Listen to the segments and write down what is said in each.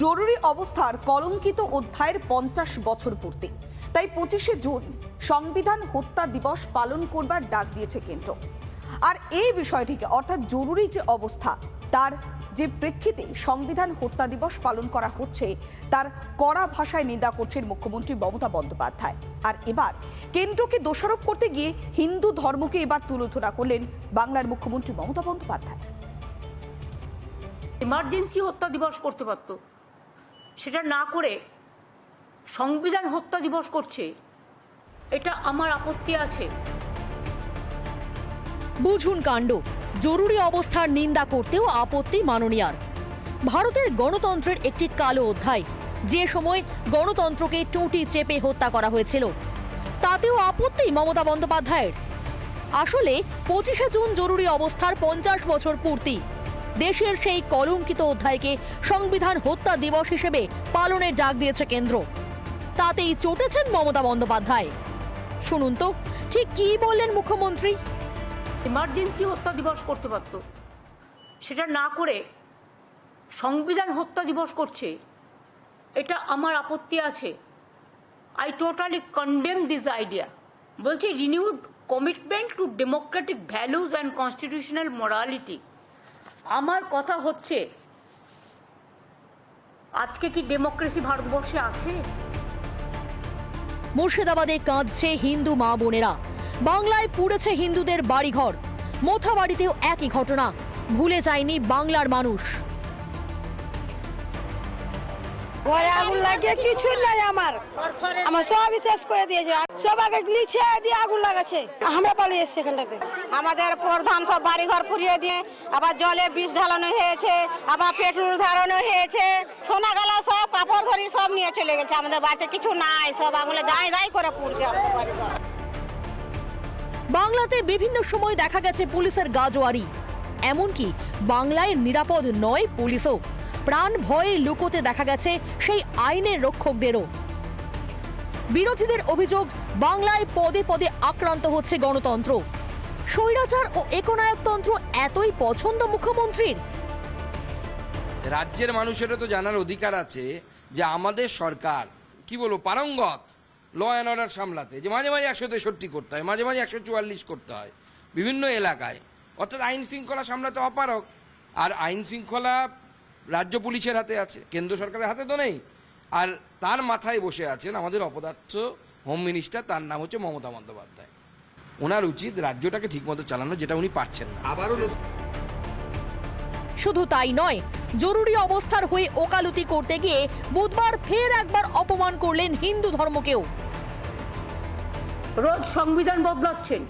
জরুরি অবস্থার কলঙ্কিত অধ্যায়ের 50 বছর পূর্তি, তাই 25শে জুন সংবিধান হত্যা দিবস পালন করবার ডাক দিয়েছে কেন্দ্র। আর এই বিষয়টিকে অর্থাৎ জরুরি যে অবস্থা তার যে প্রেক্ষিতে সংবিধান হত্যা দিবস পালন করা হচ্ছে তার কড়া ভাষায় নিন্দা করছেন মুখ্যমন্ত্রী মমতা বন্দ্যোপাধ্যায়। আর এবার কেন্দ্রকে দোষারোপ করতে গিয়ে হিন্দু ধর্মকে এবার তুলোধরা করলেন বাংলার মুখ্যমন্ত্রী মমতা বন্দ্যোপাধ্যায়। ইমার্জেন্সি হত্যা দিবস করতে পারত, সেটা না করে সংবিধান হত্যা দিবস করছে, এটা আমার আপত্তি আছে। বুঝুন কাণ্ড, জরুরি অবস্থার নিন্দা করতেও আপত্তি মাননীয়ার। ভারতের গণতন্ত্রের একটি কালো অধ্যায়, যে সময় গণতন্ত্রকে টুঁটি চেপে হত্যা করা হয়েছিল, তাতেও আপত্তি মমতা বন্দ্যোপাধ্যায়ের। আসলে 25শে জুন জরুরি অবস্থার 50 বছর পূর্তি, দেশের সেই কলঙ্কিত অধ্যায়কে সংবিধান হত্যা দিবস হিসেবে পালনের ডাক দিয়েছে কেন্দ্র। তাতেই চটেছেন মমতা বন্দ্যোপাধ্যায়। শুনুন তো ঠিক কি বললেন মুখ্যমন্ত্রী। ইমার্জেন্সি হত্যা দিবস করতে পারত, সেটা না করে সংবিধান হত্যা দিবস করছে, এটা আমার আপত্তি আছে। I totally condemn this idea. বলছি renewed commitment to democratic values and constitutional morality. আমার কথা হচ্ছে, আজকে কি ডেমোক্রেসি ভারতবর্ষে আছে? মুর্শিদাবাদে কাঁদছে হিন্দু মা বোনেরা, বাংলায় পুড়েছে হিন্দুদের বাড়িঘর, মোথাবাড়িতেও একই ঘটনা। ভুলে যায়নি বাংলার মানুষ। ঘরে আগুন লাগিয়ে কিছু নাই, আমার সবই শেষ করে দিয়েছে। সব আগে লিছে দিয়ে আগুন লাগাচ্ছে, আমরা পালিয়ে এসছি এখানটাতে। আমাদের প্রধান সব বাড়ি ঘর পুড়িয়ে দিয়ে, আবার জলে বিষ ঢালানো হয়েছে, আবার পেট্রোল ঢালানো হয়েছে, সোনা গালা সব কাপড় ধরি সব নিয়ে চলে গেছে। আমাদের বাড়িতে কিছু নাই, সব আগুনে দাই দাই করে পুড়ছে আমাদের বাড়ি ঘর। বাংলাতে বিভিন্ন সময় দেখা গেছে পুলিশের গাজোয়ারি, এমনকি বাংলায় নিরাপদ নয় পুলিশও। প্রাণ ভয়ে লুকোতে দেখা গেছে সেই আইনের রক্ষকদেরও। বিরোধীদের অভিযোগ, বাংলায় পদে পদে আক্রান্ত হচ্ছে গণতন্ত্র। স্বৈরাচার ও একনায়কতন্ত্র এতই পছন্দ মুখ্যমন্ত্রীর। রাজ্যের মানুষেরও তো জানার অধিকার আছে যে আমাদের সরকার কি বলবো পারঙ্গত ল অ্যান্ড অর্ডার সামলাতে, যে মাঝে মাঝে 163 করতে হয়, মাঝে মাঝে 144 করতে হয় বিভিন্ন এলাকায়, অর্থাৎ আইন শৃঙ্খলা সামলাতে অপারগ। আর আইন শৃঙ্খলা রাজ্য পুলিশের হাতে আছে, কেন্দ্র সরকারের হাতে তো নেই। আর তার মাথায় বসে আছেন আমাদের অপদার্থ হোম মিনিস্টার, তার নাম হচ্ছে মমতা বন্দ্যোপাধ্যায়। ওনার উচিত রাজ্যটাকে ঠিকমতো চালানো, যেটা উনি পারছেন না। শুধু তাই নয়, জরুরি অবস্থার হয়ে ওকালতি করতে গিয়ে বুধবার ফের একবার অপমান করলেন হিন্দু ধর্মকেও। রোজ সংবিধান বদলাচ্ছেন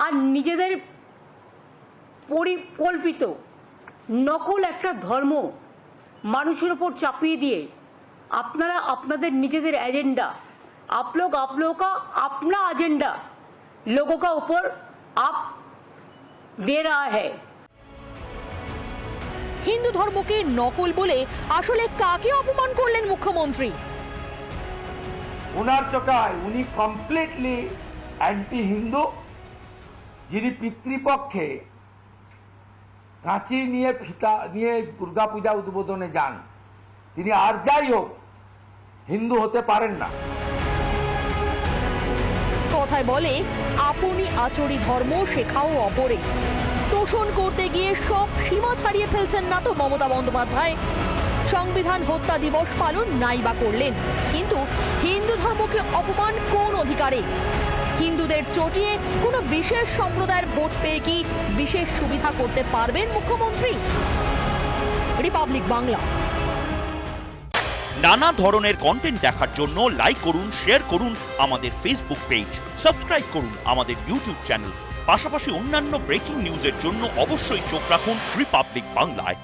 আর নিজেদের পরিকল্পিত নকল একটা ধর্ম মানুষের উপর চাপিয়ে দিয়ে আপনারা আপনাদের নিজেদের এজেন্ডা, आप लोगों का अपना एजेंडा लोगों का ऊपर आप दे रहा है। হিন্দু ধর্মকে নকল বলে আসলে কাকে অপমান করলেন মুখ্যমন্ত্রী? ওনার চোখায় উনি কমপ্লিটলি অ্যান্টি হিন্দু, যিনি পিতৃপক্ষে কাঁচি নিয়ে ফিতা নিয়ে দুর্গাপূজা উদ্বোধনে যান, তিনি আর যাই হোক হিন্দু হতে পারেন না। কথায় বলে, আপনি আচরি ধর্ম শেখাও অপরে। তোষণ করতে গিয়ে সব সীমা ছাড়িয়ে ফেলছেন না তো মমতা বন্দ্যোপাধ্যায়? সংবিধান হত্যা দিবস পালন নাই বা করলেন, কিন্তু হিন্দু ধর্মকে অপমান কোন অধিকারে? হিন্দুদের চটিয়ে কোনো বিশেষ সম্প্রদায়ের ভোট পেয়ে কি বিশেষ সুবিধা করতে পারবেন মুখ্যমন্ত্রী? রিপাবলিক বাংলা। নানা ধরনের কন্টেন্ট দেখার জন্য লাইক করুন, শেয়ার করুন আমাদের ফেসবুক পেজ, সাবস্ক্রাইব করুন আমাদের ইউটিউব চ্যানেল। পাশাপাশি অন্যান্য ব্রেকিং নিউজের জন্য অবশ্যই চোখ রাখুন রিপাবলিক বাংলায়।